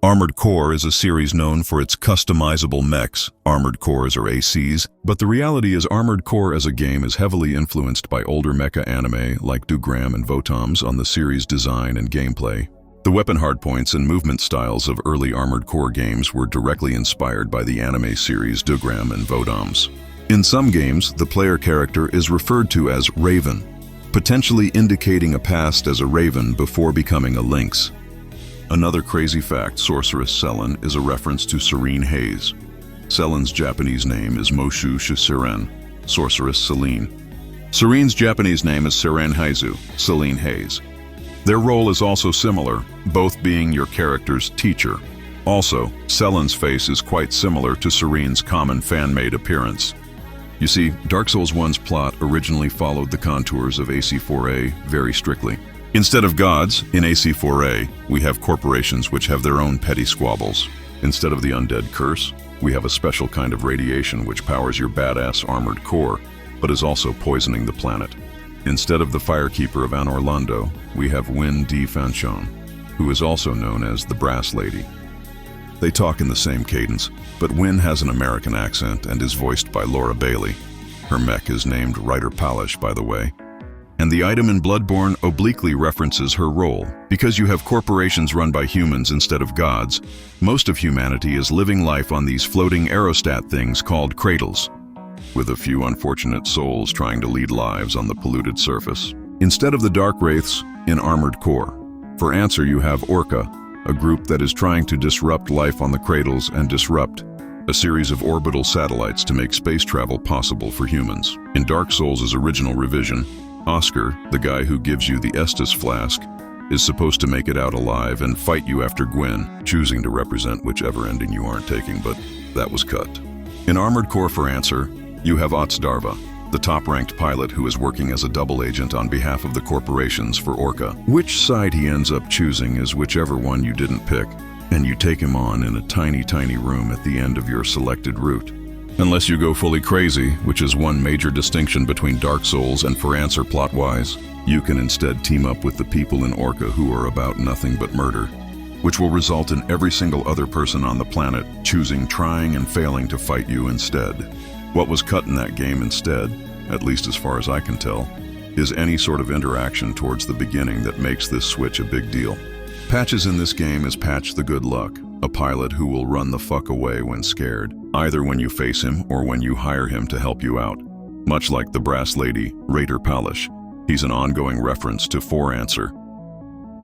Armored Core is a series known for its customizable mechs, Armored Cores or ACs, but the reality is Armored Core as a game is heavily influenced by older mecha anime like Dugram and Votoms on the series' design and gameplay. The weapon hardpoints and movement styles of early Armored Core games were directly inspired by the anime series Dugram and Votoms. In some games, the player character is referred to as Raven, potentially indicating a past as a raven before becoming a lynx. Another crazy fact, sorceress Selene is a reference to Serene Haze. Selene's Japanese name is Moshu Shiseren, sorceress Selene. Serene's Japanese name is Seren Haizu, Selene Haze. Their role is also similar, both being your character's teacher. Also, Selene's face is quite similar to Serene's common fan-made appearance. You see, Dark Souls 1's plot originally followed the contours of AC4A very strictly. Instead of gods, in AC4A, we have corporations which have their own petty squabbles. Instead of the undead curse, we have a special kind of radiation which powers your badass armored core, but is also poisoning the planet. Instead of the Firekeeper of Anor Londo, we have Wynne D. Fanchon, who is also known as the Brass Lady. They talk in the same cadence, but Wynne has an American accent and is voiced by Laura Bailey. Her mech is named Rider Palish, by the way. And the item in Bloodborne obliquely references her role. Because you have corporations run by humans instead of gods, most of humanity is living life on these floating aerostat things called Cradles, with a few unfortunate souls trying to lead lives on the polluted surface. Instead of the Dark Wraiths, in Armored Core, for answer you have Orca, a group that is trying to disrupt life on the Cradles and disrupt a series of orbital satellites to make space travel possible for humans. In Dark Souls' original revision, Oscar, the guy who gives you the Estus flask, is supposed to make it out alive and fight you after Gwyn, choosing to represent whichever ending you aren't taking, but that was cut. In Armored Core for answer, you have Otsdarva, the top-ranked pilot who is working as a double agent on behalf of the corporations for Orca. Which side he ends up choosing is whichever one you didn't pick, and you take him on in a tiny room at the end of your selected route. Unless you go fully crazy, which is one major distinction between Dark Souls and For Answer plot-wise, you can instead team up with the people in Orca who are about nothing but murder, which will result in every single other person on the planet choosing, trying, and failing to fight you instead. What was cut in that game instead, at least as far as I can tell, is any sort of interaction towards the beginning that makes this switch a big deal. Patches in this game is Patch the Good Luck, a pilot who will run the fuck away when scared, either when you face him or when you hire him to help you out. Much like the Brass Lady, Raider Palish, he's an ongoing reference to For Answer,